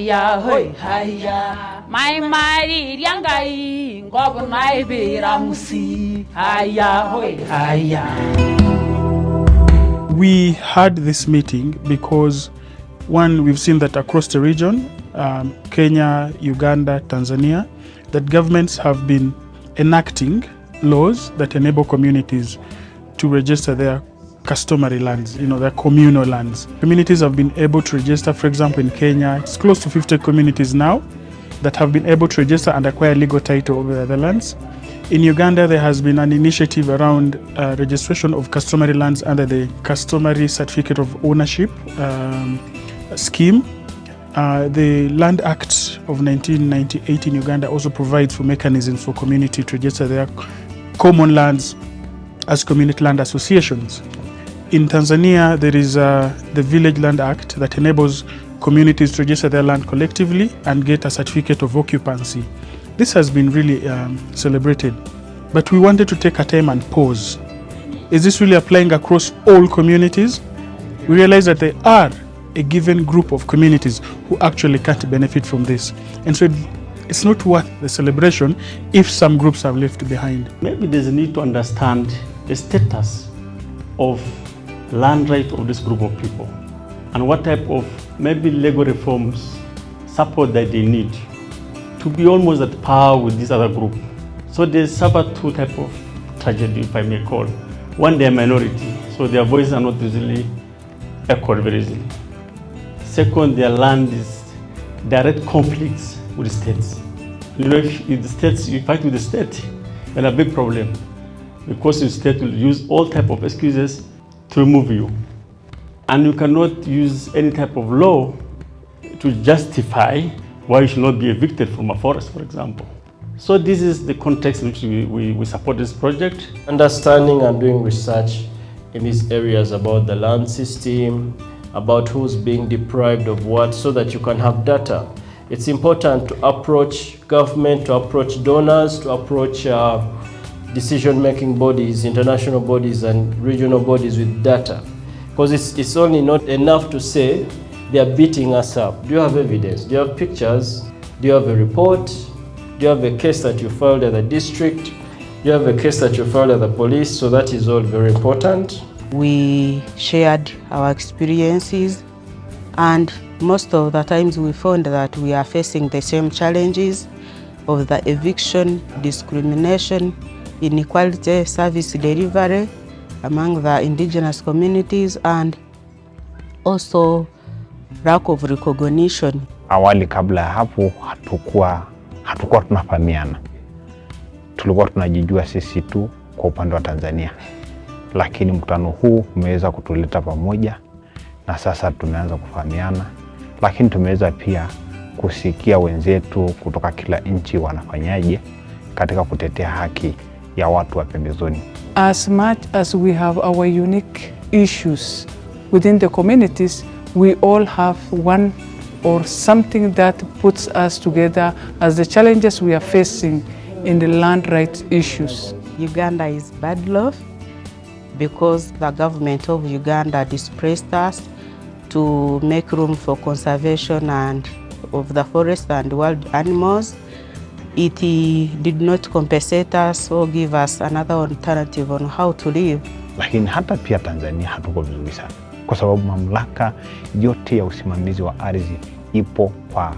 haya hoi haya mai mari riangai ngobo nai biramusi haya hoi haya. We had this meeting because one, we've seen that across the region, Kenya, Uganda, Tanzania, that governments have been enacting laws that enable communities to register their customary lands, their communal lands. Communities have been able to register, for example, in Kenya, it's close to 50 communities now that have been able to register and acquire legal title over their lands. In Uganda, there has been an initiative around registration of customary lands under the Customary Certificate of Ownership scheme. The Land Act of 1998 in Uganda also provides for mechanisms for community to register their common lands as community land associations. In Tanzania, there is the Village Land Act that enables communities to register their land collectively and get a certificate of occupancy. This has been really celebrated, but we wanted to take a time and pause. Is this really applying across all communities? We realize that there are a given group of communities who actually can't benefit from this. And so it's not worth the celebration if some groups are left behind. Maybe there's a need to understand the status of land right of this group of people and what type of maybe legal reforms support that they need to be almost at par with this other group. So they suffer two types of tragedy, if I may call. One, they're minority, so their voices are not easily echoed very easily. Second, their land is direct conflicts with the states. If the states, you fight with the state, then a big problem, because the state will use all type of excuses to remove you. And you cannot use any type of law to justify why you should not be evicted from a forest, for example. So this is the context in which we support this project. Understanding and doing research in these areas about the land system, about who's being deprived of what, so that you can have data. It's important to approach government, to approach donors, to approach decision-making bodies, international bodies and regional bodies with data. Because it's only not enough to say they are beating us up. Do you have evidence? Do you have pictures? Do you have a report? Do you have a case that you filed at the district? Do you have a case that you filed at the police? So that is all very important. We shared our experiences, and most of the times we found that we are facing the same challenges of the eviction, discrimination, inequality, service delivery among the indigenous communities, and also lack of recognition. Awali kabla ya hapo hatukuwa tunafahamiana. Tulikuwa tunajijua sisi tu kwa upande wa Tanzania. Lakini mkutano huu umeweza kutuleta pamoja na sasa tumeanza kufahamiana. Lakini tumeweza pia kusikia wenzetu kutoka kila nchi wanafanyaje katika kutetea haki ya watu wa pembezoni. As much as we have our unique issues within the communities, we all have one or something that puts us together as the challenges we are facing in the land rights issues. Uganda is bad love because the government of Uganda displaced us to make room for conservation and of the forest and wild animals. It did not compensate us or give us another alternative on how to live. Lakini hata pia Tanzania hatuko vizuri sana, kwa sababu mamlaka yote ya usimamizi wa ardhi ipo kwa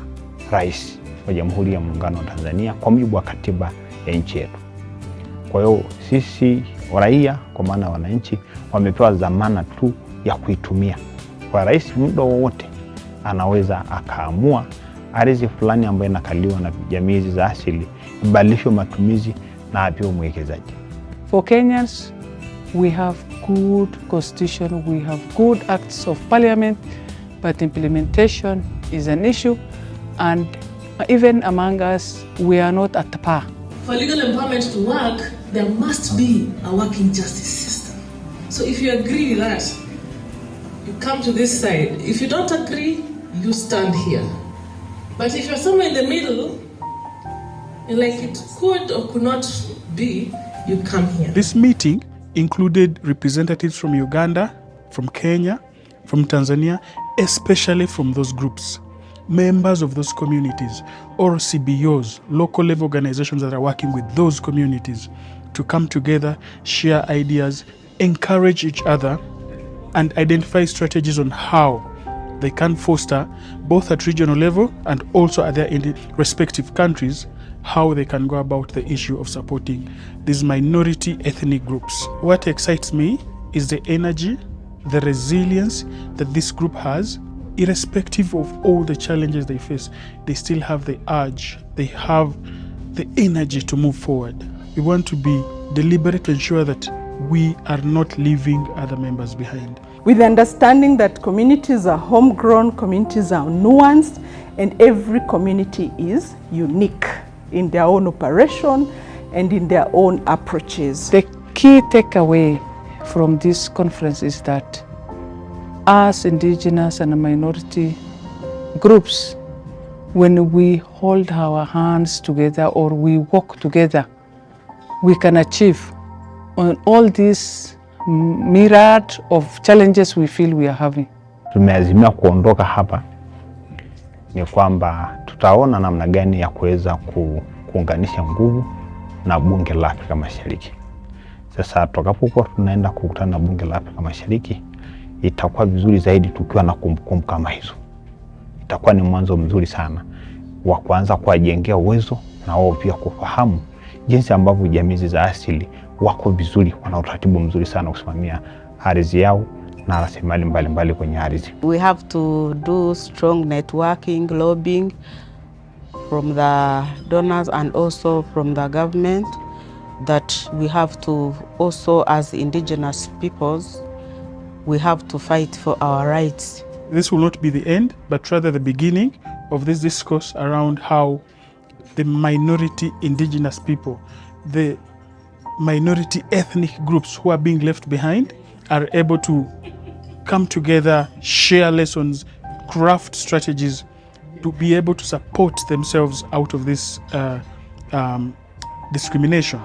Rais wa Jamhuri ya Muungano wa Tanzania kwa mujibu wa katiba ya nchi yetu. Kwa hiyo sisi raia, kwa maana wananchi, wamepewa dhamana tu ya kuitumia. Kwa rais muda wowote anaweza akaamua ardhi fulani ambayo inakaliwa na jamii hizi za asili ibadilishwe matumizi na apewe mwekezaji. For Kenyans, we have good constitution, we have good acts of parliament, but implementation is an issue, and even among us, we are not at par. For legal empowerment to work, there must be a working justice system. So if you agree with us, you come to this side. If you don't agree, you stand here. But if you're somewhere in the middle, and like it could or could not be, you come here. This meeting included representatives from Uganda, from Kenya, from Tanzania, especially from those groups. members of those communities or CBOs, local level organizations that are working with those communities, to come together, share ideas, encourage each other, and identify strategies on how they can foster, both at regional level and also at their respective countries, how they can go about the issue of supporting these minority ethnic groups. What excites me is the energy, the resilience that this group has. Irrespective of all the challenges they face, they still have the urge, they have the energy to move forward. We want to be deliberate to ensure that we are not leaving other members behind. With the understanding that communities are homegrown, communities are nuanced, and every community is unique in their own operation and in their own approaches. The key takeaway from this conference is that as Indigenous and minority groups, when we hold our hands together or we work together, we can achieve on all these myriad of challenges we feel we are having. Tumeazimia kuondoka hapa ni kwamba tutaona namna gani ya kuweza kuunganisha nguvu na bunge la Afrika Mashariki. Sasa tutakapokuwa tunaenda kukutana na bunge la Afrika Mashariki, itakuwa vizuri zaidi tukiwa na kumbukumbu kama hizo. Itakuwa ni mwanzo mzuri sana wa kuanza kuwajengea uwezo na wao pia kufahamu jinsi ambavyo jamii za asili wako vizuri, wana utaratibu mzuri sana kusimamia ardhi yao na rasilimali mbalimbali kwenye ardhi. We have to do strong networking, lobbying from the donors and also from the government, that we have to also, as indigenous peoples, we have to fight for our rights. This will not be the end, but rather the beginning of this discourse around how the minority indigenous people, the minority ethnic groups who are being left behind, are able to come together, share lessons, craft strategies to be able to support themselves out of this discrimination.